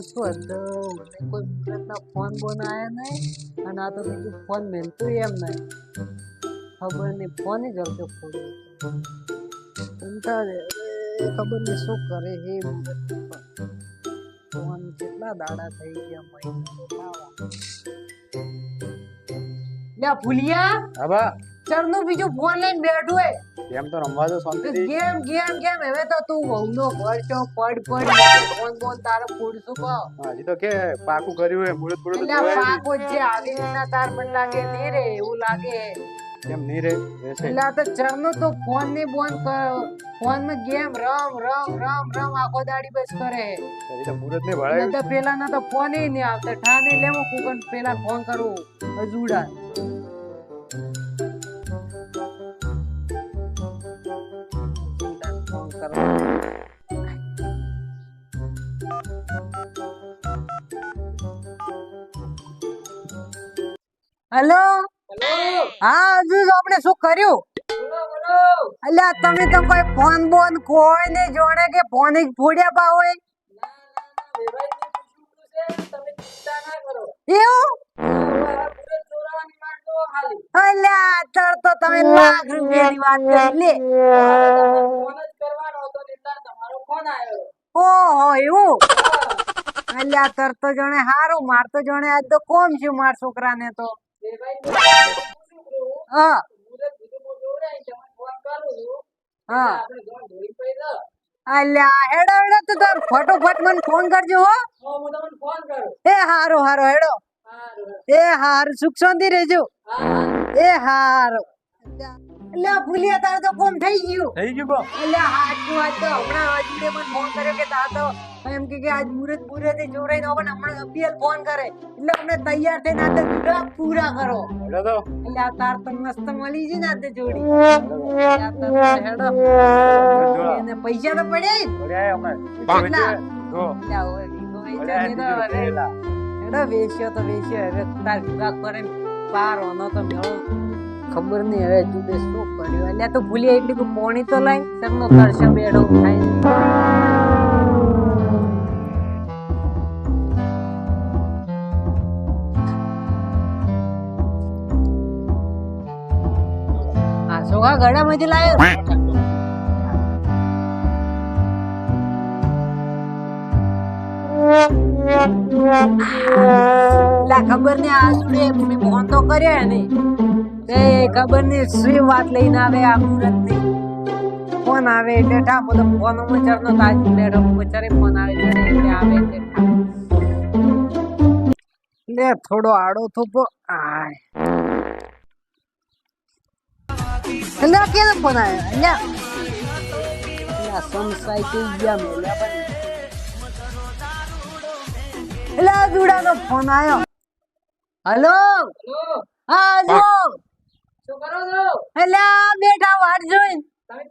ઓછો હતો મને કોઈ મુરતના ફોન બોન આયા નહીં અને આ તો બીજું ફોન મેલતું એમ નહીં ખબર નહીં ફોન જ હલતો કંટાળે ખબર નહીં શું કરે હે ફોન કેટલા દાડા થઈ ગયા મહિના લ્યા ભૂલિયા હા બા ચરનો બીજો ફોન લઈને બેઠો હે એમ તો રમવા દો શાંતિથી ગેમ ગેમ ગેમ હવે તો તું વહુનો પડશો પડ ફોન બોન તારે ફોડશું કહો હજી તો કે પાકું કર્યું હે મુરત મુરત એટલે પાકો જે આવી રીતના તાર પણ લાગે નહીં રે એવું લાગે કેમ નહીં રે રહેશે એટલે આ તો ચરનો તો ફોન ની બોન ફોન માં ગેમ રમ આખો દાડી બસ કરે હજી તો મુરત ને ભળાયું તો પેલા ના તો ફોન નહીં આવતા ઠાને લેવો કુકન પેલા ફોન કરું અજુડા ફોન કરવા હેલો હા હજુ આપણે શું કર્યું અલ્યા તમે તો કોઈ ફોન બોન કોઈ ને જોડે કે ફોન જ ફોડ્યા પા હોય એવું અલ્યા અત્યારે તો તમે લાખ રૂપિયાની વાત કરી લે ઓહો એવું અલ્યા અત્યારે તો જોણે હારું માર તો જોણે આજ તો કોમ છે માર છોકરાને તો હા હા અલ્યા હેડો તો તાર ફટોફટ મને ફોન કરજો હો એ હારો હેડો એ હારું સુખ શાંતિ રહેજો એ હારો અલ્યા ભૂલિયા તાર તો કોમ થઈ ગયું બા અલ્યા હાચું વાત તો હમણાં અજીતે મને ફોન કર્યો કે તાર તો એમ કે આજ મુરત પૂરેથી જોડાઈને આપણે હમણાં અપીલ ફોન કરે એટલે અમને તૈયાર થઈને આ તો વિડા પૂરા કરો હેડો તો એટલે આ તાર તો મસ્ત મળી છે ને આ તો જોડી હેડો એને પૈસા તો પડ્યા પડ્યા હમણાં કેટલા? જો અલ્યા ઓય હેડો વેચ્યો તો વેચ્યો હવે તાર વિવાહ કરે પાર હોનો તો મેળો ખબર નહીં હવે જુદે શું કર્યું અલ્યા તો ભૂલી એટલી કે પોણી તો લાઈ તેમનો કરશે બેડો થાય આ સોગા ગળામાંથી લાયો લા ખબર ને આ સુડે મેં ફોન તો કર્યો ને તે ખબર ને શું વાત લઈને આવે આ મુરત ની ફોન આવે એટલે ઠા બધો ફોન માં ચરનો તાજ લેડો બચારે ફોન આવે એટલે આવે એટલે ઠા લે થોડો આડો થોપો આય એટલે કેનો ફોન આવ્યો એટલે સમસાઈ કે ગયા મેલા પણ એટલે જુડાનો ફોન આવ્યો હેલો હા જો શું કરો છો એટલે બેઠા વાટ જોઈને તમે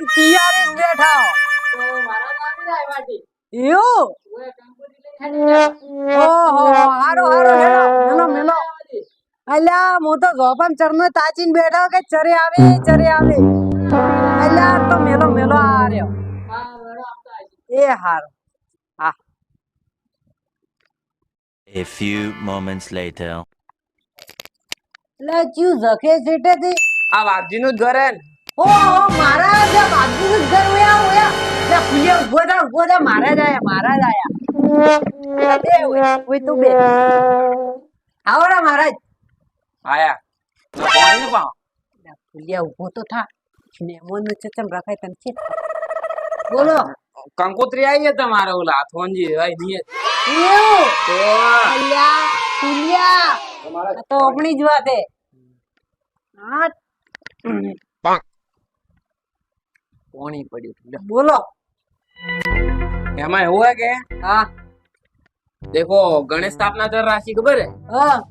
તૈયાર જ બેઠા તો મારા નામ જાય વાટી એવું ઓએ કંપની ઓહો હારો મેલો અલ્યા હું તો જોપમ ચરનો તાચીને બેઠો કે ચરે આવે અલ્યા તો મેલો આ રહ્યો હા મેલો આવતા એ હારો હા A few moments later. લે ક્યુ જકે સેટે થી આ વાઘજી નું જ ઘર હે ઓ મારા જે બાજુ નું ઘર ઓયા લે ફુલિયા ઉભો થા મારા જ આયા બે ઓય તું બે આવરા મહારાજ આયા તો કોણ ને પાવ લે ફુલિયા ઉભો તો થા મેમોન ને ચચમ રખાય તને છે બોલો કંકોત્રી આવી છે તમારે ઓલા હાથોનજી ભાઈ ની એવું તો અલ્યા ફુલિયા તો આપણી જ વાત હે હા કોણી પડ્યું બોલો એમાં એવું હે કે હા देखो गणेश स्थापना चल राशि खबर है હા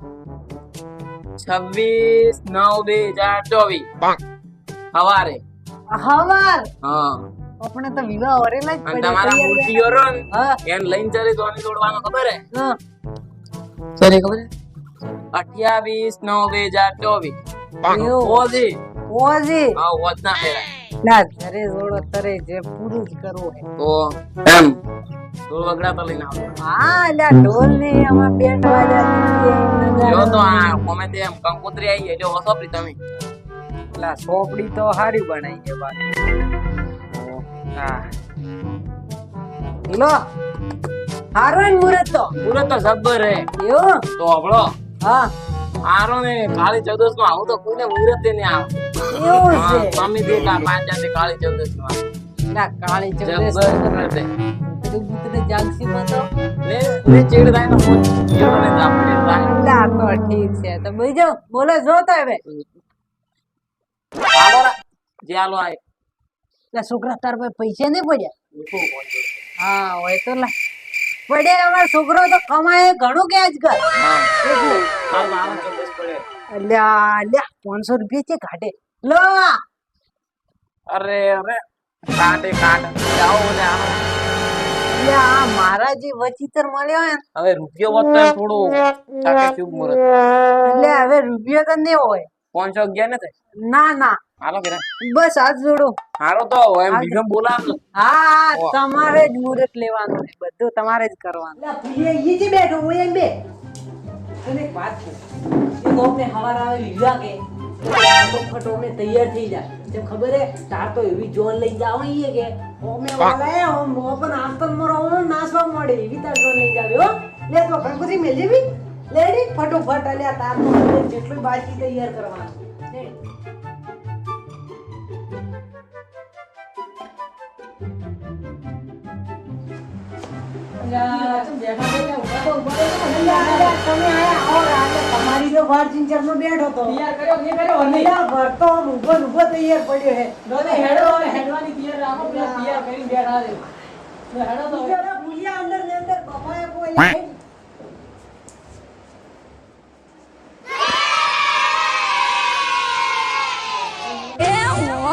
26/9/2024 हवारे હવાર हाँ આપણે તો વિવાહ ઓરેલા જ અને તમારા મૂર્તિઓ રો ને હા એન લઈને ચલે દોની તોડવાનો ખબર હે હા સરી ખબર હે 28/9/2024 એવું. ઓજી ઓજી હા ઓજ ના ફેરા ના ઘરે જોડો તરે જે પૂરું જ કરવું હે. તો એમ ઢોલ વગડાતા લઈને આવો. હા લ્યા ઢોલ ને આમાં બેન્ડ વાળા જો તો આ કોમે તે એમ કંકોત્રી આવી ગઈ જો વસોપરી તમે. લા સોપડી તો હારી બનાવી છે બાકી. હા લો હારો ને મુરત તો પૂરો તો જબ્બર હે. એવું તો હબળો હા આરો ને કાળી ચૌદસ માં આવું તો કોઈને મુહૂર્ત ને આવે. એવું હા, છે સ્વામી દેતા પાંચાને કાળી ચૌદસ માં લા કાળી ચૌદસ જબ્બર હે. બુતને જાગસી માં તો ને ચેડ થાય ને મોજ જીવો ને જાપડી થાય. લા તો ઠીક છે તો બીજો બોલે જો તો હવે આલો રા જે આલો આય. લા છોકરા તાર પાસે પૈસા નહીં પડ્યા હા હોય તો લા પડે અમારો છોકરો તો કમાય ઘણું કે આજકાલ હા હાલ મારા ચૌદસ પડે. અલ્યા અલ્યા 500 રૂપિયા છે કાઢે લો અરે અરે કાટે કાટ જાઓ ને આનો. અલ્યા આ મારા જે વચિતર મળ્યો હે ને, હવે રૂપિયો વધતો એમ થોડું ચાકે શુભ મુહૂર્ત. એટલે હવે રૂપિયો તો નહીં હોય 511 ને થાય. ના ના હાલો કે બસ હાથ જોડો હારો તો એમ બીજો બોલાવ ને. હા તમારે જ મુહૂર્ત લેવાનું છે બધું તમારે જ કરવાનું લા ભૂલે ઈ જ બેઠો હું એમ બે તને એક વાત છે એ ગોમને હવાર આવે લીધા કે ફટો ને તૈયાર થઈ જાય તેમ ખબર હે તાર તો એવી જોન લઈ જાવ ઈ કે ઓમે વાલે ઓમ ઓપન આસ્તન મરો નાસવા મળે એવી તાર જોન લઈ જાવે હો લે તો કંકુથી મેલ જેવી લેડી ફટોફટ અલ્યા તાર તો જેટલું બાકી તૈયાર કરવાનું લે તમારી તો વાર ચિંચર માં બેઠો તો તૈયાર કર્યો કે કર્યો નહીં ભરતો ઉભો ઉભો તૈયાર પડ્યો હે દોને હેડો હવે હેડવાની તૈયાર રાખો પેલા તૈયાર કરીને બેઠા રે હેડો તો જરા ભૂલિયા અંદર ને અંદર બફાય કોઈ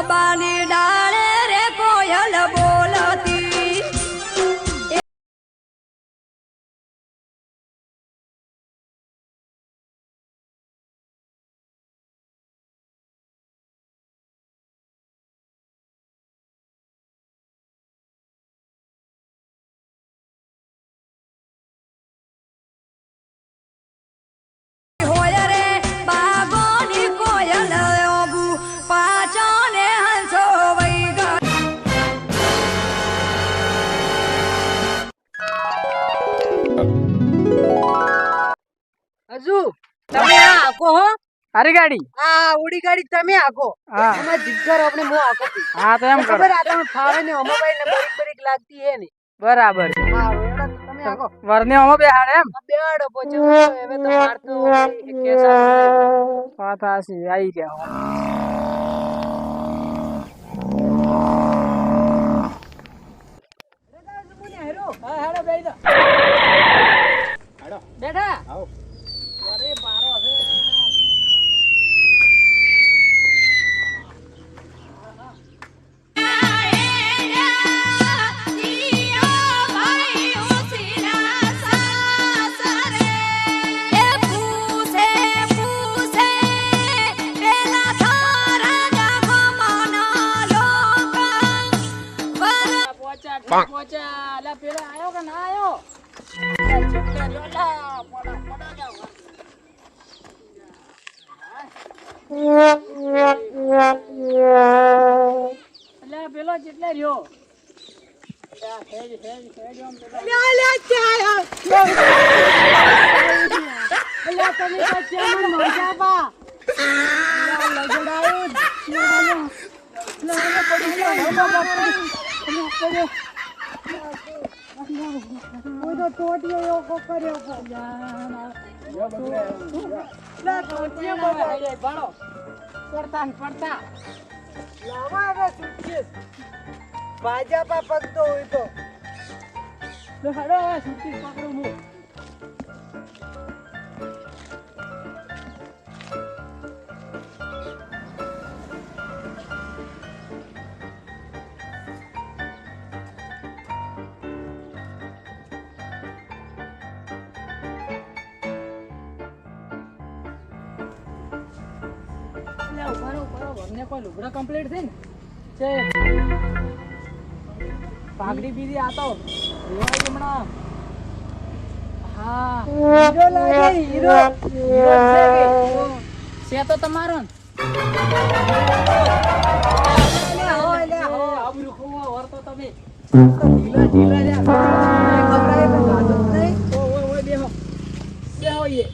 બાની ડાળે રે કોયલ બોલતી હોય રે બાગોની કોયલ ઓબુ પાચાને હંસો વઈ ગા હજુ તમે આ આકો હો હારી ગાડી આ ઉડી ગાડી તમે આકો હા. અમાર જીગર આપણે મો આકો તી હા તો એમ કરો ખબર આ તમે ફાવે ને અમાબાઈ ને બરીક બરીક લાગતી હે ને બરાબર છે હા એડા તો તમે આકો વરને ઓમાં બેહાડે એમ આ બેડો પોચો હવે તો મારતો કેસા વાત હાસી આઈ ગયા હા હેડો બેહી દો બેઠા આવો અરે બારો છે પોચા લા પેલા આયો કે ના આયો પેલો જેટલે રહ્યો ભાજપા પગતો હોય તો હડો સુટી પકડું હું કોઈ લુગડા કમ્પ્લીટ થઈ ને છે પાઘડી બીજી આતો રેવાય હમણાં હા હીરો લાગે હીરો. હીરો છે કે? છે તો તમારો ને અલ્યા હો અલ્યા હો. આબરૂ ખોવા વર્તો તમે ઢીલા ઢીલા લ્યા. ખબરાય તો વાતો જ નહીં. ઓય બેહો બેહો યે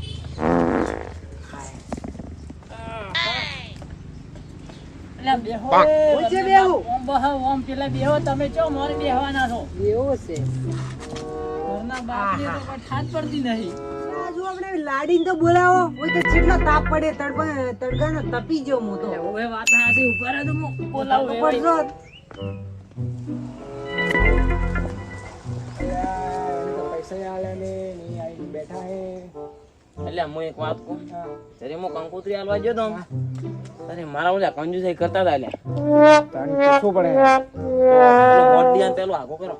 અલ્યા બેહો ઓછે બેહું. ઓમ બહો ઓમ પેલા બેહો તમે ચો મોર બેહવાના છો એવું છે. ઘરના બાપને તો કોઈ ઠાટ પડતી નહીં આ જો આપણે લાડીને તો બોલાવો. ઓય તો કેટલો તાપ પડે તડકાનો તપી ગયો હું તો. હવે વાત હાસી ઉપર જ હું બોલાવું ઉપર જો. પૈસા આલે ને નહીં આવીને બેઠા હે એટલે હું એક વાત કહું ત્યારે હું કંકોત્રી આલવા ગયો તો અરે મારા ઓલા કંજુસાઈ કરતા હતા લે શું પડે મોટી આન પેલો આગો કરો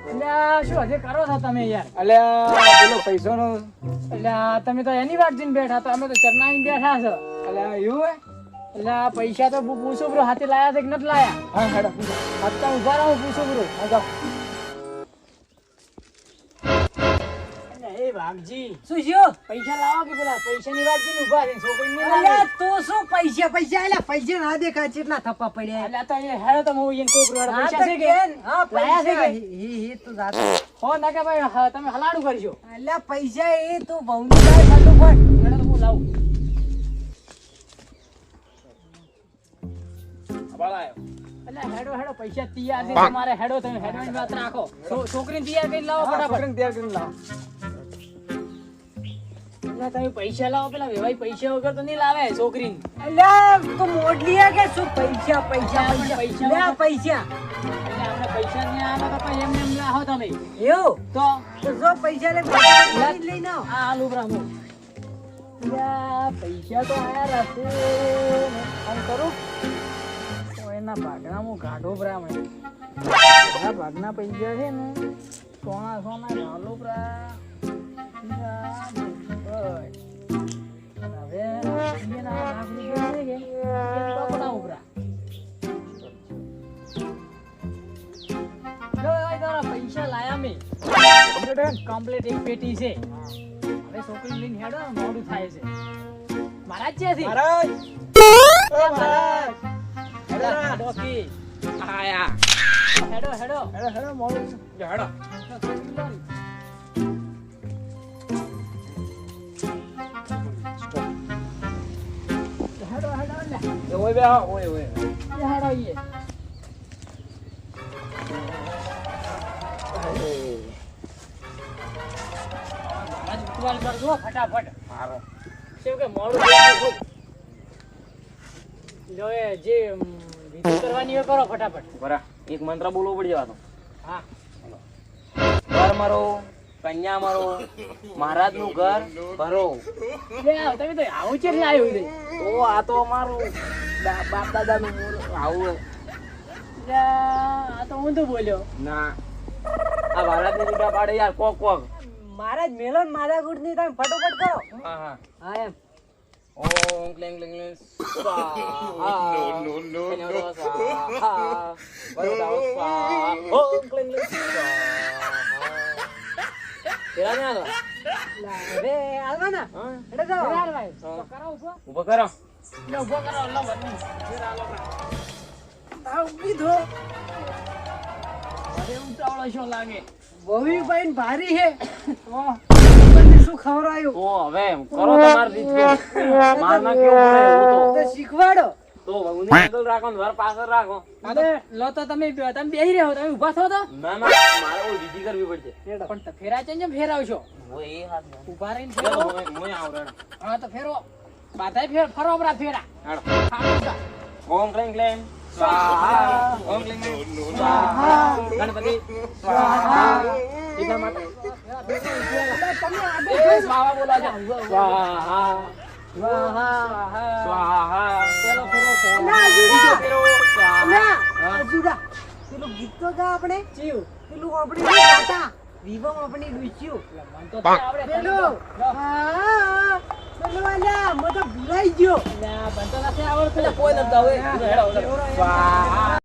અલ્યા શું હજે કરો છો તમે યાર અલ્યા પેલો પૈસાનો અલ્યા તમે તો એની વાત જોઈને બેઠા તો અમે તો ચરનાઈને બેઠા છો અલ્યા એવું હે અલ્યા પૈસા તો પૂછો બ્રો હાથે લાયા છે કે નથી લાયા હા હેડો હાથતા ઉભા રહો પૂછો બ્રો જાઓ એ વાઘજી શું થયું? પૈસા લાવો કે પેલા પૈસાની વાત જોઈને ઉભા રહીને છોકરીને નહીં અલ્યા લાવે તો શું પૈસા અલ્યા પૈસા ના દેખાય કેટલા થપ્પા પડ્યા. અલ્યા તો અહીંયા હેડો તો હું એને કોકરો હા પૈસા તો છે કે કેન? હા લાયા છે પૈસા કે? હી તો જાતો. હો ના કે ભાઈ હા, તમે હલાડું કરજો અલ્યા પૈસા એ તો બહુની જાય ફટાફટ. હેડો તો હું લાવું બાળાયો અલ્યા હેડો હેડો પૈસા તૈયાર છે તમારે હેડો તમે હેડવાની વાત રાખો છોકરીને તૈયાર કરી લાવો ફટાફટ તૈયાર કરી લાવો અલ્યા તમે પૈસા લાવો પેલા વેવાઈ પૈસા વગર તો નહીં લાવે છોકરીને અલ્યા તો મોડલીયા કે શું પૈસા પૈસા પૈસા, પૈસા પૈસા. લ્યા પૈસા. એટલે આપણે પૈસા નહીં આવે તો પછી એમને એમ લાવો તમે એવું તો તો જો પૈસા લે લઈને આવો. આ આલુ બ્રાહ્મો અલ્યા પૈસા તો આયા રાતે આમ કરું તો એના ભાગના હું કાઢો બ્રાહ્મણ આ ભાગના પૈસા છે ને સોના ગાલો પ્રા હવે એના લાખ રૂપિયા છે કે એ પકડા ઉપરા જો ભાઈ તારા પૈસા લાયા મેં કમ્પ્લીટ એક પેટી છે હવે છોકરી લઈને હેડો ને મોડું થાય છે મહારાજ છે મહારાજ હેડો કી આયા હેડો હેડો હેડો હેડો મોડું જો હેડો હેડો હેડો લે એ ઓય બેહો ઓય ઓય હેડો ઈએ મહારાજ ઉતવાલ કરજો ફટાફટ મારો કેમ કે મોડું થઈ ગયું ખૂબ. લો એ જે વિધિ કરવાની હોય કરો ફટાફટ બરા એક મંત્ર બોલવો પડશે આ તો હા ઘર મારો કન્યા મારો મહારાજ નું ઘર ભરો લે આવ, તમે તો આવું છે ને આવ્યું છે તો આ તો અમારું બાપ દાદા નું આવું હે. લે આ તો હું તો બોલ્યો ના આ ભારત ની જગ્યા પાડે યાર કોક કોક મારા જ મેલો ને મારા ગુડ ની તમે ફટોફટ કરો. હા હા હા એમ ઓમ ક્લેંગ ક્લેંગ ક્લેંગ સ્વાહા નો નો નો સ્વાહા વરદાઓ સ્વાહા ઓમ ક્લેંગ ક્લેંગ સ્વાહા તેરા ને આલો લા હવે આવવાના હા એટલે જાઓ. બરાબર ભાઈ હા. તો કરો ઉભો ઉભો કરો લે ઉભો કરો લો બની ફેર આલો આ ઉભી ધો અરે ઉતાવળો છો લાગે ભવીભાઈ ને ભારી હે તો તમને શું ખવડાયું? તો હવે કરો તમાર રીત માર ના કેવું પડે એવું તો તો શીખવાડો. તો ભગુની આગળ રાખો ને ઘર પાછળ રાખો અરે લો તો તમે બેહી રહ્યો તમે ઊભા થો તો ના ના મારે ઓલી વિધિ કરવી પડશે પણ તો ફેરા ચેન્જ ફેરાવશો ઓય એ હાથ ઊભા રહીને ફેરો ફેરો મોય આવડે હા તો ફેરો બાધાય ફેર ફરો બરા ફેરા હાડો ખાડો જા. ઓમ ક્લેંગ ક્લેંગ સ્વાહા ઓમ ક્લેંગ ક્લેંગ સ્વાહા ગણપતિ સ્વાહા ઈના માટે એ સ્વાહા બોલા જા સ્વાહા વાહ સ્વાહા પેલો ફેરો છે ના જુદા ફેરો સ્વાહા ના હા. જુદા પેલું ગીત તો ગા આપણે જીવ પેલું આપણે નહીં ગાતા વિવો આપણે ડૂચ્યું મન તો આવડે પેલું હા હેલો અલ્યા મો તો ભૂલાઈ ગયો અલ્યા બનતો નથી આવડતું એટલે કોઈ નથી આવે હેડો વાહ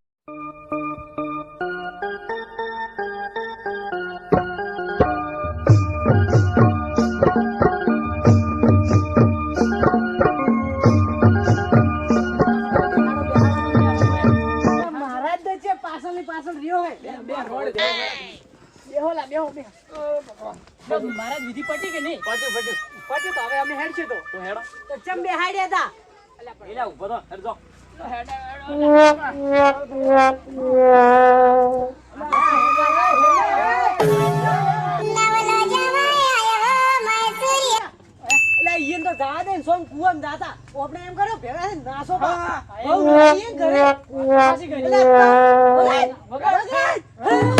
મહારાજ તો છે પાછળની પાછળ રહ્યો હે બે રોડ બેહો લા બેહો મહારાજ વિધિ પટી કે નહીં પછી તો હવે અમે હેડશે તો હેડો તો ચમ બેહાડ્યા હતા એલા ઉભો તો હેડજો એટલે ઈયન તો જા દે સોમ કુવામ જાતા આપણે એમ કરો ભેગા થઈને નાસો બહુ ઈયન કરે પાછી કરી એટલે વગાડ